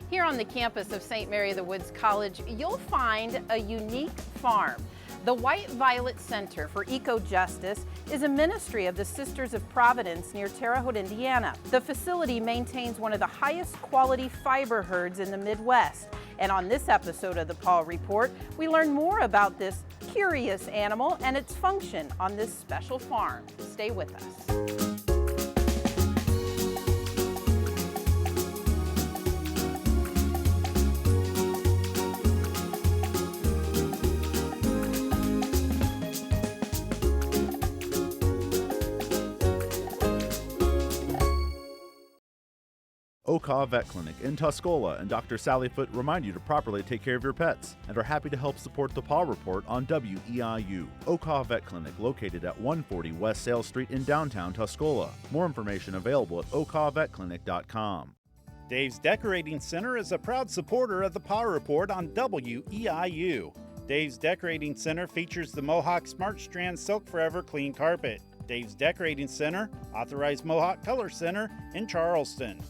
Here on the campus of St. Mary of the Woods College, you'll find a unique farm. The White Violet Center for Eco-Justice is a ministry of the Sisters of Providence near Terre Haute, Indiana. The facility maintains one of the highest quality fiber herds in the Midwest. And on this episode of the Paw Report, we learn more about this curious animal and its function on this special farm. Stay with us. Alpaca Vet Clinic in Tuscola and Dr. Sally Foote remind you to properly take care of your pets and are happy to help support the Paw Report on WEIU. Alpaca Vet Clinic located at 140 West Sale Street in downtown Tuscola. More information available at alpacavetclinic.com. Dave's Decorating Center is a proud supporter of the Paw Report on WEIU. Dave's Decorating Center features the Mohawk Smart Strand Silk Forever Clean Carpet. Dave's Decorating Center, authorized Mohawk Color Center in Charleston.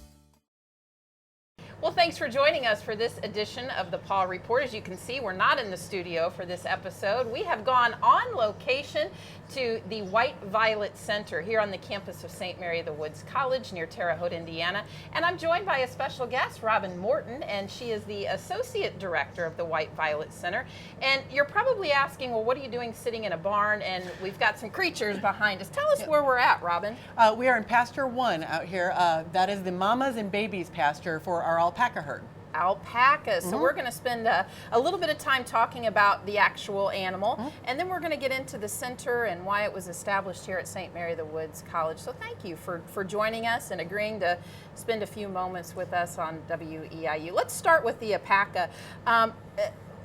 Well, thanks for joining us for this edition of the Paw Report. As you can see, we're not in the studio for this episode. We have gone on location to the White Violet Center here on the campus of St. Mary of the Woods College near Terre Haute, Indiana. And I'm joined by a special guest, Robyn Morton, and she is the Associate Director of the White Violet Center. And you're probably asking, well, what are you doing sitting in a barn? And we've got some creatures behind us. Tell us where we're at, Robyn. We are in pasture 1 out here. That is the mamas and babies pasture for our alpaca herd. Alpacas. So we're going to spend a little bit of time talking about the actual animal, and then we're going to get into the center and why it was established here at St. Mary of the Woods College. So thank you for joining us and agreeing to spend a few moments with us on WEIU. Let's start with the alpaca.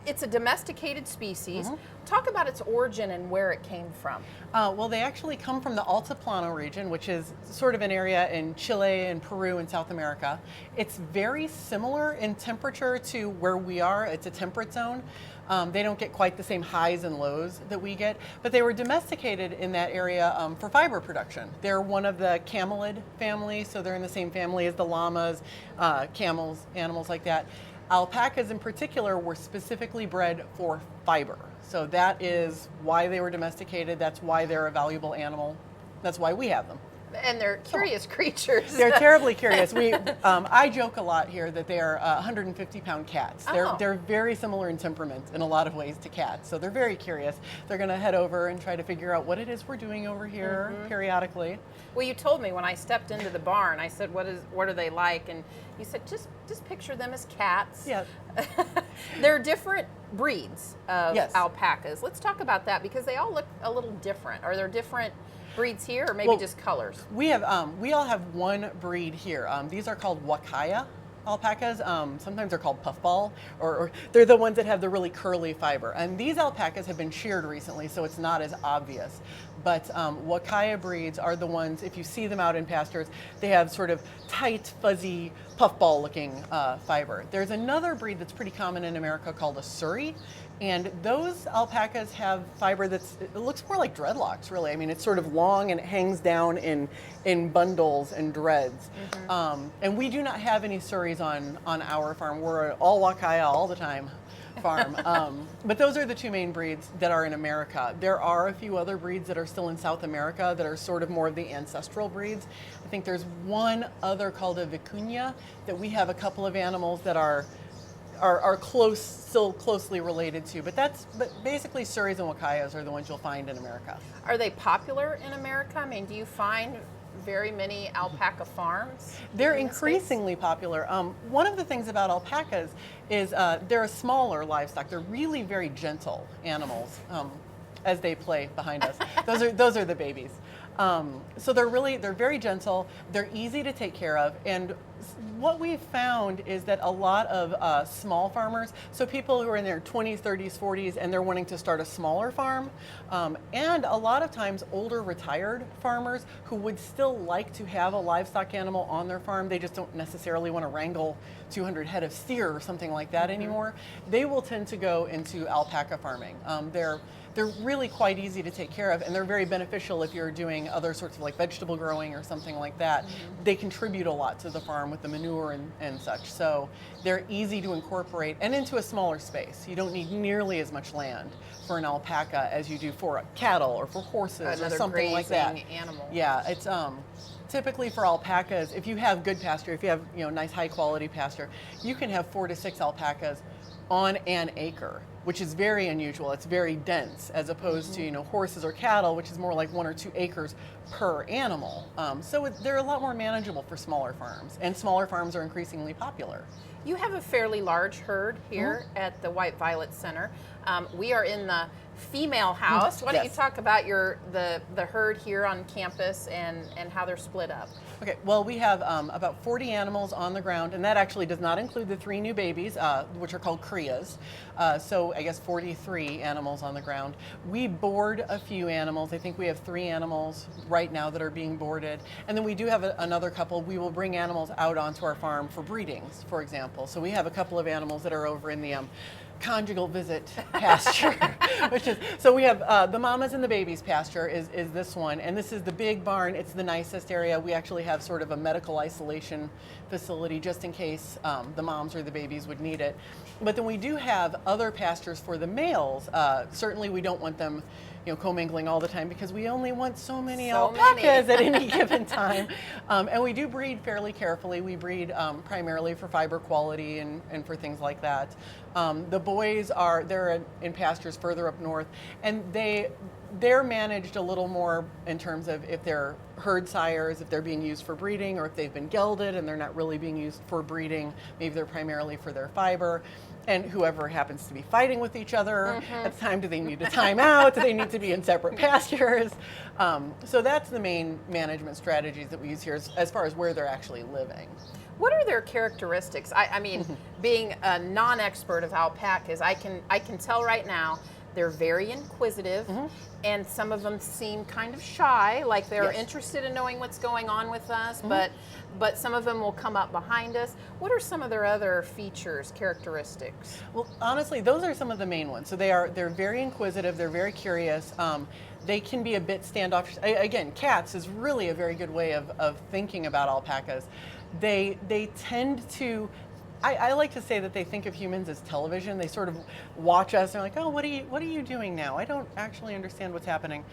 It's a domesticated species. Talk about its origin and where it came from. Well, they actually come from the Altiplano region, which is sort of an area in Chile and Peru and South America. It's very similar in temperature to where we are. It's a temperate zone. They don't get quite the same highs and lows that we get, but they were domesticated in that area for fiber production. They're one of the camelid family, so they're in the same family as the llamas, camels, animals like that. Alpacas in particular were specifically bred for fiber. So that is why they were domesticated. That's why they're a valuable animal. That's why we have them. And they're curious creatures. They're terribly curious. I joke a lot here that they are 150-pound cats. They're very similar in temperament in a lot of ways to cats. So they're very curious. They're going to head over and try to figure out what it is we're doing over here periodically. Well, you told me when I stepped into the barn, I said, what are they like? And you said, just picture them as cats. Yeah. They're different breeds of Yes. alpacas. Let's talk about that because they all look a little different. Are there different breeds here or maybe just colors? We all have one breed here. These are called Wakaya alpacas. Sometimes they're called puffball, or they're the ones that have the really curly fiber. And these alpacas have been sheared recently, so it's not as obvious. But Wakaya breeds are the ones, if you see them out in pastures, they have sort of tight, fuzzy, puffball looking fiber. There's another breed that's pretty common in America called a Surrey. And those alpacas have fiber it looks more like dreadlocks, really. I mean, it's sort of long and it hangs down in bundles and dreads. And we do not have any Surreys on our farm. We're an all Wakaya all the time farm. But those are the two main breeds that are in America. There are a few other breeds that are still in South America that are sort of more of the ancestral breeds. I think there's one other called a vicuña that we have a couple of animals that are still closely related to, but basically Surreys and Wakayas are the ones you'll find in America. Are they popular in America? I mean, do you find very many alpaca farms? They're increasingly popular. One of the things about alpacas is they're a smaller livestock. They're really very gentle animals, as they play behind us. Those are the babies. So they're very gentle. They're easy to take care of, and what we've found is that a lot of small farmers, so people who are in their 20s, 30s, 40s, and they're wanting to start a smaller farm, and a lot of times older retired farmers who would still like to have a livestock animal on their farm, they just don't necessarily want to wrangle 200 head of steer or something like that anymore, they will tend to go into alpaca farming. They're really quite easy to take care of, and they're very beneficial if you're doing other sorts of like vegetable growing or something like that. They contribute a lot to the farm with the manure and such. So they're easy to incorporate and into a smaller space. You don't need nearly as much land for an alpaca as you do for cattle or for horses or something like that. Animal. Yeah, it's typically for alpacas, if you have good pasture, if you have nice high quality pasture, you can have 4 to 6 alpacas on an acre, which is very unusual. It's very dense as opposed to horses or cattle, which is more like 1 or 2 acres per animal. So they're a lot more manageable for smaller farms, and smaller farms are increasingly popular. You have a fairly large herd here at the White Violet Center. We are in the female house. Why don't you talk about the herd here on campus and how they're split up? Okay, well, we have about 40 animals on the ground, and that actually does not include the 3 new babies, which are called crias. So I guess 43 animals on the ground. We board a few animals. I think we have 3 animals right now that are being boarded. And then we do have another couple. We will bring animals out onto our farm for breedings, for example. So we have a couple of animals that are over in the conjugal visit pasture, so we have the mamas and the babies pasture is this one, and this is the big barn. It's the nicest area. We actually have sort of a medical isolation facility just in case the moms or the babies would need it. But then we do have other pastures for the males. Certainly we don't want them commingling all the time because we only want so many alpacas at any given time. And we do breed fairly carefully. We breed primarily for fiber quality and for things like that. The boys they're in pastures further up north, and they're managed a little more in terms of if they're herd sires, if they're being used for breeding, or if they've been gelded and they're not really being used for breeding. Maybe they're primarily for their fiber. And whoever happens to be fighting with each other at the time, do they need a timeout? Do they need to be in separate pastures? So that's the main management strategies that we use here as far as where they're actually living. What are their characteristics? I mean, being a non-expert of alpacas, I can tell right now they're very inquisitive, and some of them seem kind of shy, like they're interested in knowing what's going on with us, but some of them will come up behind us. What are some of their other features, characteristics? Well, honestly, those are some of the main ones. So they're very inquisitive, they're very curious. They can be a bit standoffish. Again, cats is really a very good way of thinking about alpacas. They tend to, I like to say that they think of humans as television. They sort of watch us and they're like, oh, what are you doing now? I don't actually understand what's happening.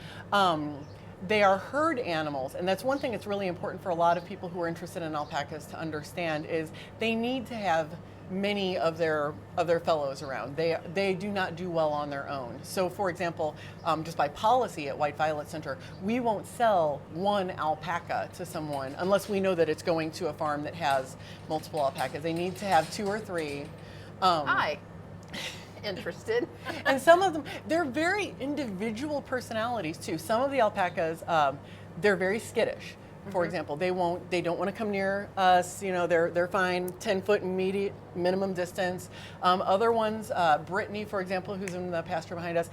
They are herd animals, and that's one thing that's really important for a lot of people who are interested in alpacas to understand is they need to have many of their fellows around. They do not do well on their own. So for example, just by policy at White Violet Center, we won't sell 1 alpaca to someone unless we know that it's going to a farm that has multiple alpacas. They need to have 2 or 3. Hi. Interested. And some of them, they're very individual personalities too. Some of the alpacas, they're very skittish. For example, they don't want to come near us. They're fine 10-foot immediate minimum distance. Other ones, Brittany, for example, who's in the pasture behind us,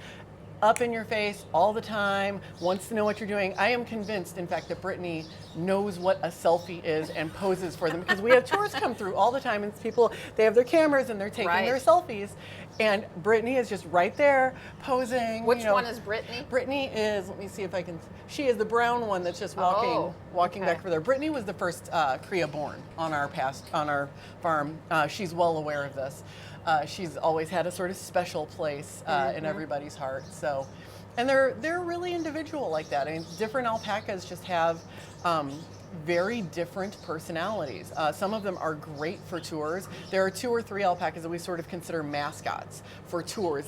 up in your face all the time, wants to know what you're doing. I am convinced, in fact, that Brittany knows what a selfie is and poses for them because we have tourists come through all the time and they have their cameras and they're taking their selfies. And Brittany is just right there posing. Which one is Brittany? Brittany is, let me see if I can, she is the brown one that's just walking back for there. Brittany was the first cria born on our farm. She's well aware of this. She's always had a sort of special place in everybody's heart. So, and they're really individual like that. I mean, different alpacas just have very different personalities. Some of them are great for tours. There are 2 or 3 alpacas that we sort of consider mascots for tours.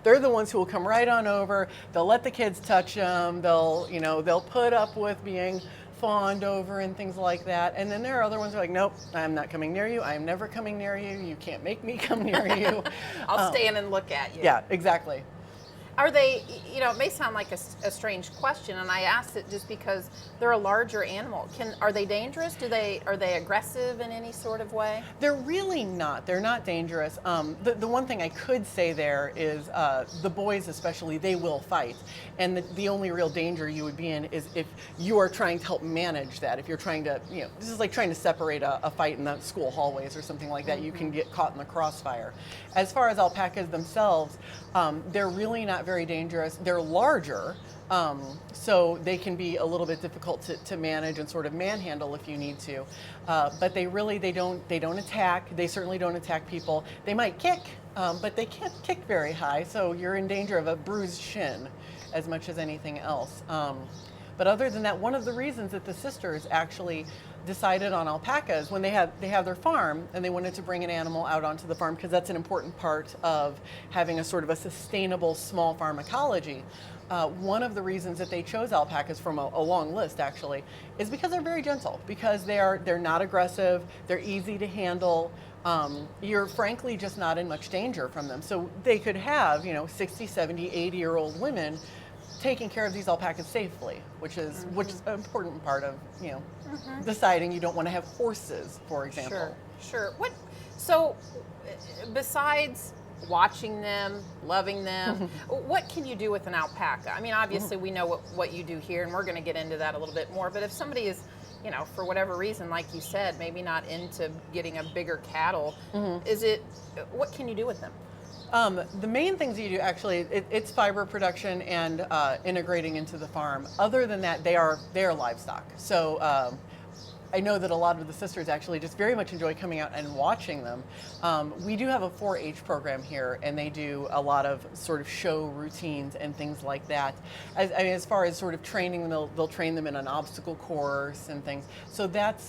They're the ones who will come right on over. They'll let the kids touch them. They'll put up with being fawned over and things like that. And then there are other ones who are like, nope, I'm not coming near you. I'm never coming near you. You can't make me come near you. I'll stand and look at you. Yeah, exactly. Are they, it may sound like a strange question, and I asked it just because they're a larger animal. Are they dangerous? Are they aggressive in any sort of way? They're really not. They're not dangerous. The one thing I could say there is the boys especially, they will fight. And the only real danger you would be in is if you are trying to help manage that. If you're trying to, this is like trying to separate a fight in the school hallways or something like that. You can get caught in the crossfire. As far as alpacas themselves, they're really not very dangerous. They're larger, so they can be a little bit difficult to manage and sort of manhandle if you need to. But they don't attack. They certainly don't attack people. They might kick, but they can't kick very high, so you're in danger of a bruised shin as much as anything else. But other than that, one of the reasons that the sisters actually decided on alpacas when they have their farm and they wanted to bring an animal out onto the farm, because that's an important part of having a sort of a sustainable small farm ecology. One of the reasons that they chose alpacas from a long list actually is because they're very gentle, because they're not aggressive, they're easy to handle. You're frankly just not in much danger from them. So they could have, 60, 70, 80-year-old women taking care of these alpacas safely, which is an important part of deciding you don't want to have horses, for example. Sure. So besides watching them, loving them, what can you do with an alpaca? I mean, obviously we know what you do here, and we're going to get into that a little bit more. But if somebody is, for whatever reason, like you said, maybe not into getting a bigger cattle, what can you do with them? The main things you do, actually, it's fiber production and integrating into the farm. Other than that, they are livestock. So I know that a lot of the sisters actually just very much enjoy coming out and watching them. We do have a 4-H program here, and they do a lot of sort of show routines and things like that. As far as sort of training them, they'll train them in an obstacle course and things. So that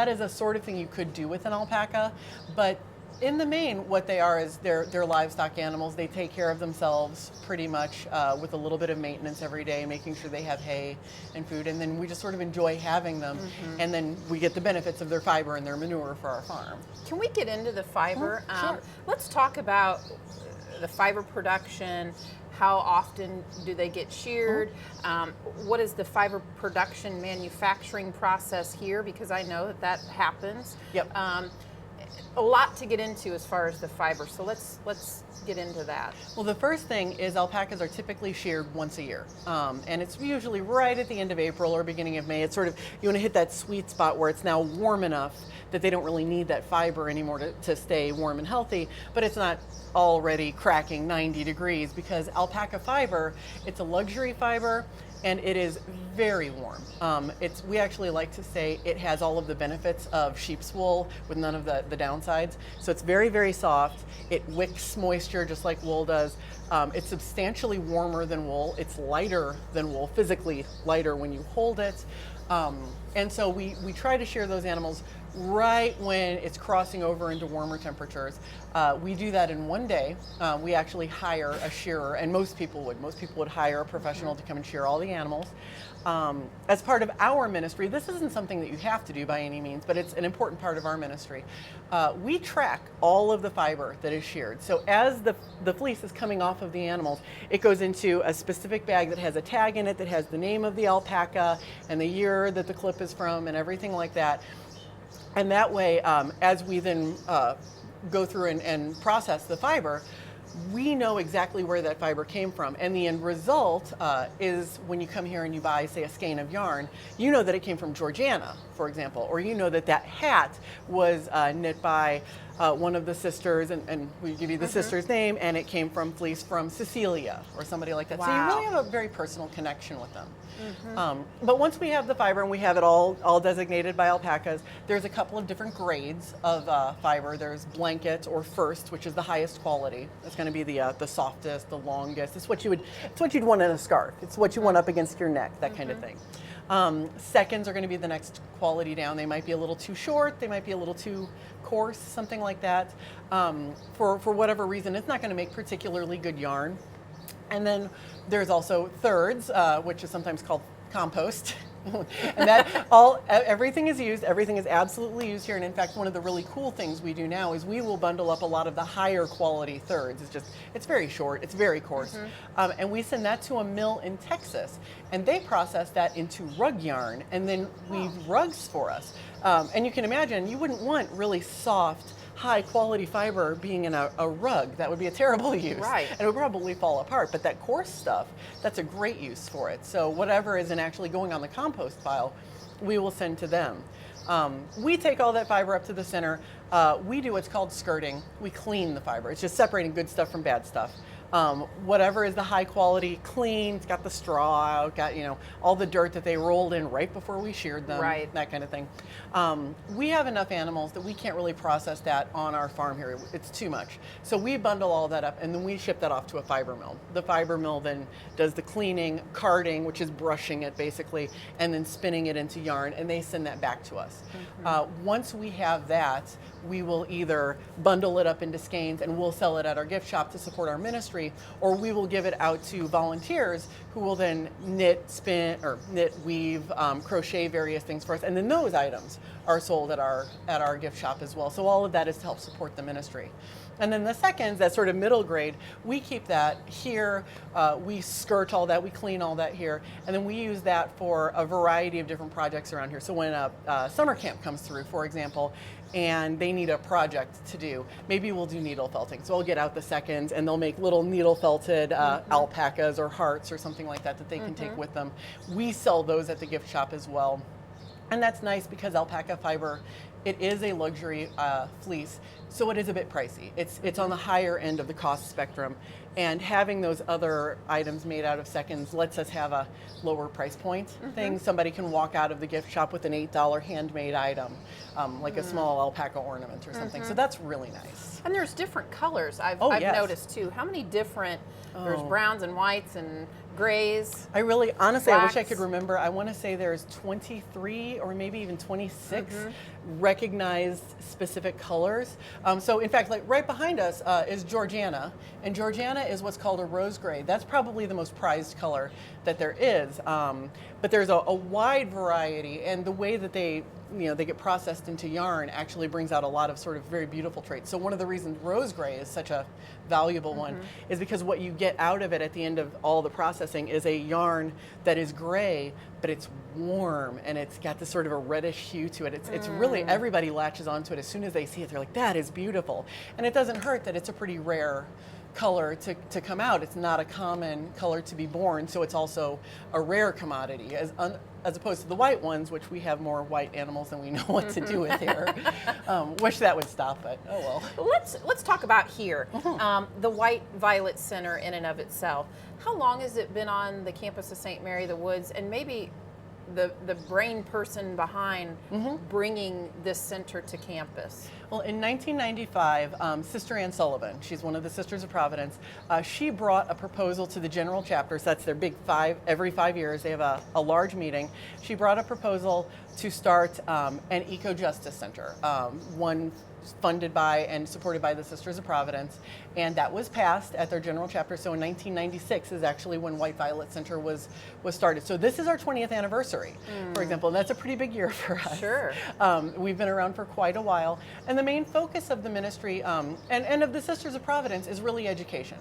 is a sort of thing you could do with an alpaca, but in the main, what they are is they're livestock animals. They take care of themselves pretty much with a little bit of maintenance every day, making sure they have hay and food, and then we just sort of enjoy having them, and then we get the benefits of their fiber and their manure for our farm. Can we get into the fiber? Sure. Let's talk about the fiber production. How often do they get sheared? What is the fiber production manufacturing process here? Because I know that happens. Yep. A lot to get into as far as the fiber, so let's get into that. Well, the first thing is alpacas are typically sheared once a year, and it's usually right at the end of April or beginning of May. It's sort of, you want to hit that sweet spot where it's now warm enough that they don't really need that fiber anymore to stay warm and healthy, but it's not already cracking 90 degrees, because alpaca fiber, it's a luxury fiber, and it is very warm. We actually like to say it has all of the benefits of sheep's wool with none of the downsides. So it's very, very soft. It wicks moisture just like wool does. It's substantially warmer than wool. It's lighter than wool, physically lighter when you hold it. And so we try to shear those animals right when it's crossing over into warmer temperatures. We do that in one day. We actually hire a shearer, and most people would hire a professional to come and shear all the animals. As part of our ministry, this isn't something that you have to do by any means, but it's an important part of our ministry. We track all of the fiber that is sheared. So as the fleece is coming off of the animals, it goes into a specific bag that has a tag in it that has the name of the alpaca and the year that the clip is from and everything like that. And that way, as we then go through and process the fiber, we know exactly where that fiber came from. And the end result is when you come here and you buy, say, a skein of yarn, you know that it came from Georgiana, for example, or you know that that hat was knit by one of the sisters, and we give you the sister's name, and it came from fleece from Cecilia or somebody like that. Wow. So you really have a very personal connection with them. But once we have the fiber and we have it all designated by alpacas, there's a couple of different grades of fiber. There's blanket or first, which is the highest quality. It's going to be the softest, the longest. It's what you'd want in a scarf. It's what you want up against your neck, that kind of thing. Seconds are going to be the next quality down. They might be a little too short. They might be a little too coarse, something like that. For whatever reason, it's not going to make particularly good yarn. And then there's also thirds, which is sometimes called compost. And that everything is used. Everything is absolutely used here. And in fact, one of the really cool things we do now is we will bundle up a lot of the higher quality thirds. It's very short. It's very coarse. And we send that to a mill in Texas, and they process that into rug yarn and then weave rugs for us. And you can imagine, you wouldn't want really soft, high quality fiber being in a rug. That would be a terrible use. Right. And it would probably fall apart. But that coarse stuff, that's a great use for it. So whatever isn't actually going on the compost pile, we will send to them. We take all that fiber up to the center. We do what's called skirting. We clean the fiber. It's just separating good stuff from bad stuff. Whatever is the high quality, clean, it's got the straw out, got, all the dirt that they rolled in right before we sheared them, Right. that kind of thing. We have enough animals that we can't really process that on our farm here. It's too much. So we bundle all that up and then we ship that off to a fiber mill. The fiber mill then does the cleaning, carding, which is brushing it basically, and then spinning it into yarn, and they send that back to us. Once we have that, we will either bundle it up into skeins and we'll sell it at our gift shop to support our ministry, or we will give it out to volunteers who will then knit, spin, or knit, weave, crochet various things for us, and then those items are sold at our gift shop as well. So all of that is to help support the ministry. And then the seconds, that sort of middle grade, we keep that here, we skirt all that, we clean all that here, and then we use that for a variety of different projects around here. So when a summer camp comes through, for example, and they need a project to do, maybe we'll do needle felting. So I'll get out the seconds and they'll make little needle felted alpacas or hearts or something like that they can take with them. We sell those at the gift shop as well. And that's nice because alpaca fiber, it is a luxury fleece, so it is a bit pricey. It's on the higher end of the cost spectrum, and having those other items made out of seconds lets us have a lower price point thing. Somebody can walk out of the gift shop with an $8 handmade item, like a small alpaca ornament or something. So that's really nice. And there's different colors. I've Yes. noticed too. How many different? There's browns and whites and grays. I really, honestly, I wish I Blacks. could remember. I want to say there's 23 or maybe even 26 recognized specific colors. So in fact, like right behind us is Georgiana, and Georgiana is what's called a rose gray. That's probably the most prized color that there is. But there's a wide variety, and the way that they get processed into yarn actually brings out a lot of sort of very beautiful traits. So one of the reasons rose gray is such a valuable one is because what you get out of it at the end of all the processing is a yarn that is gray, but it's warm and it's got this sort of a reddish hue to it. It's really, everybody latches onto it as soon as they see it. They're like, that is beautiful. And it doesn't hurt that it's a pretty rare color to come out. It's not a common color to be born, so it's also a rare commodity as opposed to the white ones, which we have more white animals than we know what to do with here. Wish that would stop, but oh well. Let's talk about here, the White Violet Center in and of itself. How long has it been on the campus of St. Mary the Woods, and maybe the brain person behind bringing this center to campus? Well, in 1995, Sister Ann Sullivan, she's one of the Sisters of Providence, she brought a proposal to the general chapter. So that's their big every 5 years, they have a large meeting. She brought a proposal to start an eco-justice center, one funded by and supported by the Sisters of Providence, and that was passed at their general chapter. So in 1996 is actually when White Violet Center was started. So this is our 20th anniversary, for example, and that's a pretty big year for us. Sure. We've been around for quite a while, and the main focus of the ministry and of the Sisters of Providence is really education.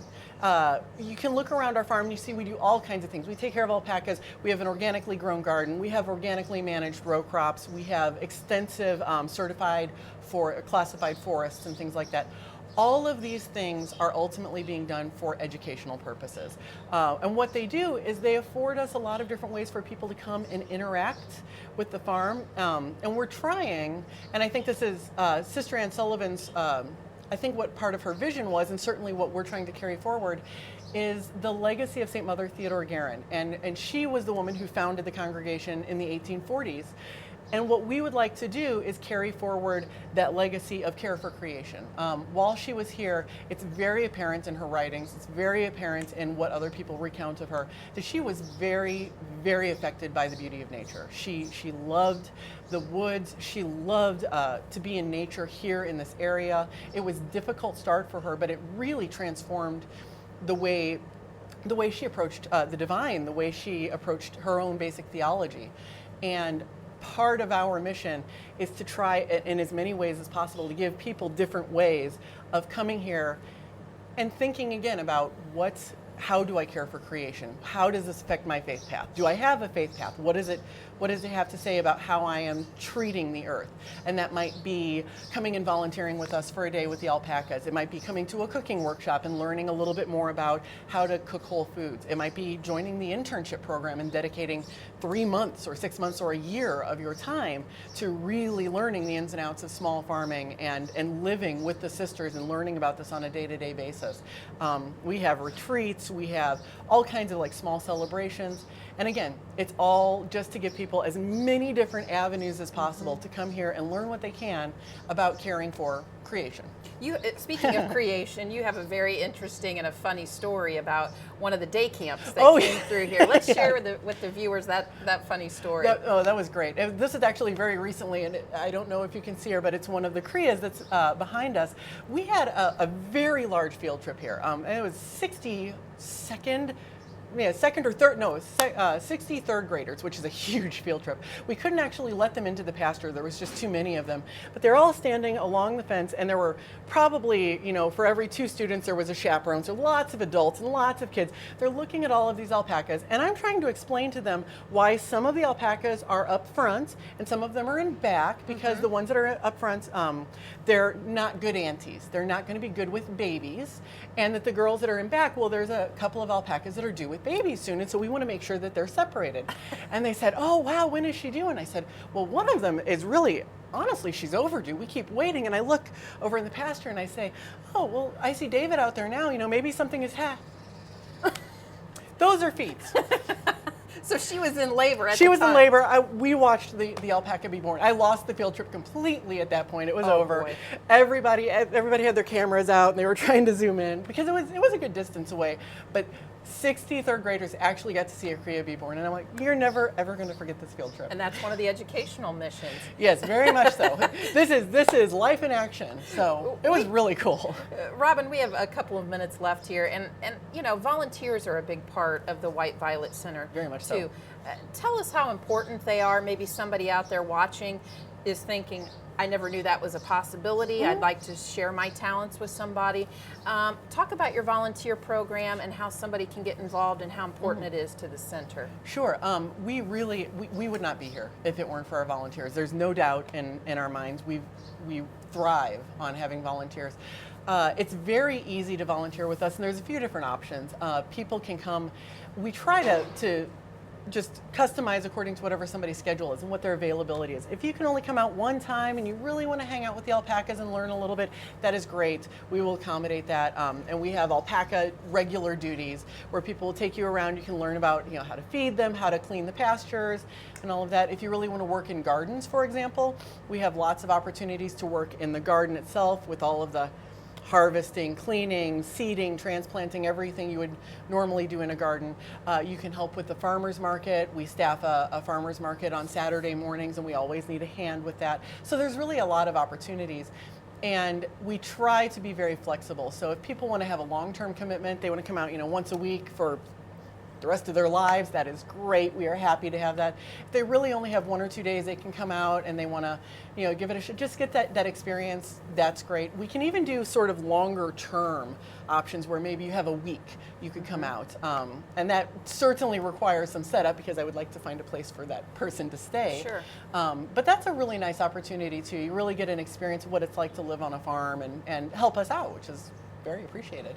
You can look around our farm and you see we do all kinds of things. We take care of alpacas. We have an organically grown garden. We have organically managed row crops. We have extensive certified for classified forests and things like that. All of these things are ultimately being done for educational purposes. And what they do is they afford us a lot of different ways for people to come and interact with the farm. And we're trying, and I think this is Sister Ann Sullivan's, I think what part of her vision was, and certainly what we're trying to carry forward, is the legacy of St. Mother Theodore Guerin. And she was the woman who founded the congregation in the 1840s. And what we would like to do is carry forward that legacy of care for creation. While she was here, it's very apparent in her writings, it's very apparent in what other people recount of her, that she was very, very affected by the beauty of nature. She loved the woods, she loved to be in nature here in this area. It was a difficult start for her, but it really transformed the way she approached the divine, the way she approached her own basic theology. And part of our mission is to try in as many ways as possible to give people different ways of coming here and thinking again about how do I care for creation? How does this affect my faith path? Do I have a faith path? What does it have to say about how I am treating the earth? And that might be coming and volunteering with us for a day with the alpacas. It might be coming to a cooking workshop and learning a little bit more about how to cook whole foods. It might be joining the internship program and dedicating 3 months or 6 months or a year of your time to really learning the ins and outs of small farming and living with the sisters and learning about this on a day-to-day basis. We have retreats, we have all kinds of like small celebrations. And again, it's all just to give people as many different avenues as possible to come here and learn what they can about caring for creation. Speaking of creation, you have a very interesting and a funny story about one of the day camps that came through here. Let's share with the viewers that funny story. That was great. This is actually very recently, and I don't know if you can see her, but it's one of the Krias that's behind us. We had a very large field trip here. And it was 63rd graders, which is a huge field trip. We couldn't actually let them into the pasture. There was just too many of them. But they're all standing along the fence, and there were probably, for every 2 students, there was a chaperone. So lots of adults and lots of kids. They're looking at all of these alpacas, and I'm trying to explain to them why some of the alpacas are up front and some of them are in back, because the ones that are up front, they're not good aunties. They're not going to be good with babies. And that the girls that are in back, well, there's a couple of alpacas that are due with babies soon, and so we want to make sure that they're separated. And they said, oh, wow, when is she due? And I said, well, one of them is really, honestly, she's overdue. We keep waiting. And I look over in the pasture and I say, oh, well, I see David out there now. Maybe something is Those are feet. So she was in labor at the time. She was in labor. We watched the alpaca be born. I lost the field trip completely at that point. It was over. Boy. Everybody had their cameras out and they were trying to zoom in because it was a good distance away. But 63rd graders actually got to see a Kria be born, and I'm like, you're never ever going to forget this field trip. And that's one of the educational missions. Yes, very much so. This is life in action. So it was really cool. Robyn, we have a couple of minutes left here, and volunteers are a big part of the White Violet Center. Very much too. so. Tell us how important they are. Maybe somebody out there watching is thinking, I never knew that was a possibility. I'd like to share my talents with somebody. Talk about your volunteer program and how somebody can get involved and how important it is to the center. Sure. We would not be here if it weren't for our volunteers. There's no doubt in our minds. We thrive on having volunteers. It's very easy to volunteer with us, and there's a few different options. People can come. We try to just customize according to whatever somebody's schedule is and what their availability is. If you can only come out one time and you really want to hang out with the alpacas and learn a little bit, that is great. We will accommodate that. And we have alpaca regular duties where people will take you around. You can learn about how to feed them, how to clean the pastures, and all of that. If you really want to work in gardens, for example, we have lots of opportunities to work in the garden itself with all of the harvesting, cleaning, seeding, transplanting, everything you would normally do in a garden. You can help with the farmer's market. We staff a farmer's market on Saturday mornings, and we always need a hand with that. So there's really a lot of opportunities. And we try to be very flexible. So if people want to have a long-term commitment, they want to come out once a week for the rest of their lives, that is great. We are happy to have that. If they really only have 1 or 2 days, they can come out and they want to, give it a shot, just get that experience. That's great. We can even do sort of longer term options where maybe you have a week you could come out, and that certainly requires some setup because I would like to find a place for that person to stay. Sure. But that's a really nice opportunity too. You really get an experience of what it's like to live on a farm and help us out, which is very appreciated.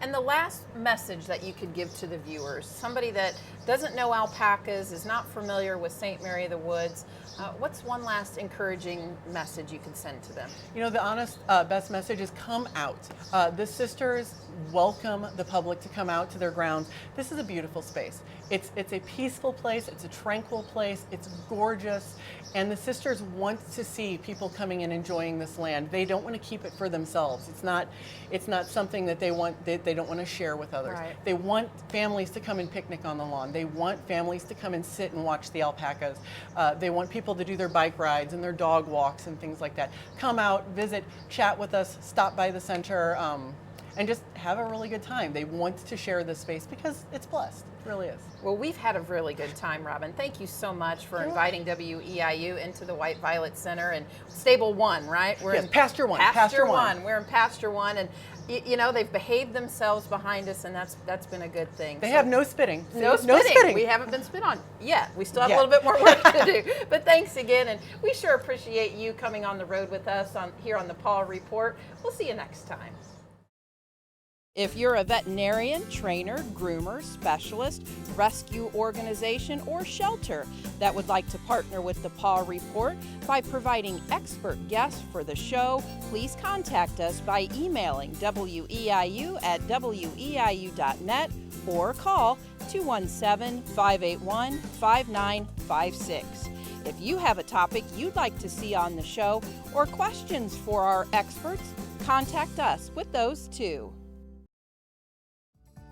And the last message that you could give to the viewers, somebody that doesn't know alpacas, is not familiar with St. Mary of the Woods, what's one last encouraging message you can send to them? The honest, best message is come out. The sisters welcome the public to come out to their grounds. This is a beautiful space. It's a peaceful place. It's a tranquil place. It's gorgeous. And the sisters want to see people coming and enjoying this land. They don't want to keep it for themselves. It's not something that they don't want to share with others. Right. They want families to come and picnic on the lawn. They want families to come and sit and watch the alpacas. They want people to do their bike rides and their dog walks and things like that. Come out, visit, chat with us, stop by the center. and just have a really good time. They want to share this space because it's blessed. It really is. Well, we've had a really good time, Robyn. Thank you so much for You're inviting WEIU into the White Violet Center and Stable 1, right? We're Yes, in Pasture 1. Pasture 1. We're in Pasture 1, and you know, they've behaved themselves behind us, and that's been a good thing. They have no spitting. No spitting. We haven't been spit on yet. We still have a little bit more work to do. But thanks again, and we sure appreciate you coming on the road with us here on the Paw Report. We'll see you next time. If you're a veterinarian, trainer, groomer, specialist, rescue organization, or shelter that would like to partner with the Paw Report by providing expert guests for the show, please contact us by emailing weiu@weiu.net or call 217-581-5956. If you have a topic you'd like to see on the show or questions for our experts, contact us with those too.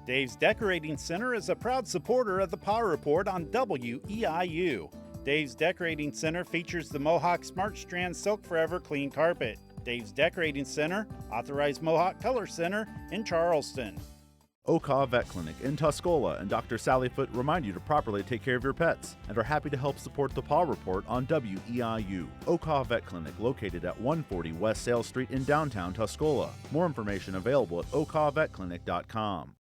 Dave's Decorating Center is a proud supporter of the Paw Report on WEIU. Dave's Decorating Center features the Mohawk Smart Strand Silk Forever Clean Carpet. Dave's Decorating Center, authorized Mohawk Color Center in Charleston. Okaw Vet Clinic in Tuscola and Dr. Sally Foote remind you to properly take care of your pets and are happy to help support the Paw Report on WEIU. Okaw Vet Clinic located at 140 West Sale Street in downtown Tuscola. More information available at okawvetclinic.com.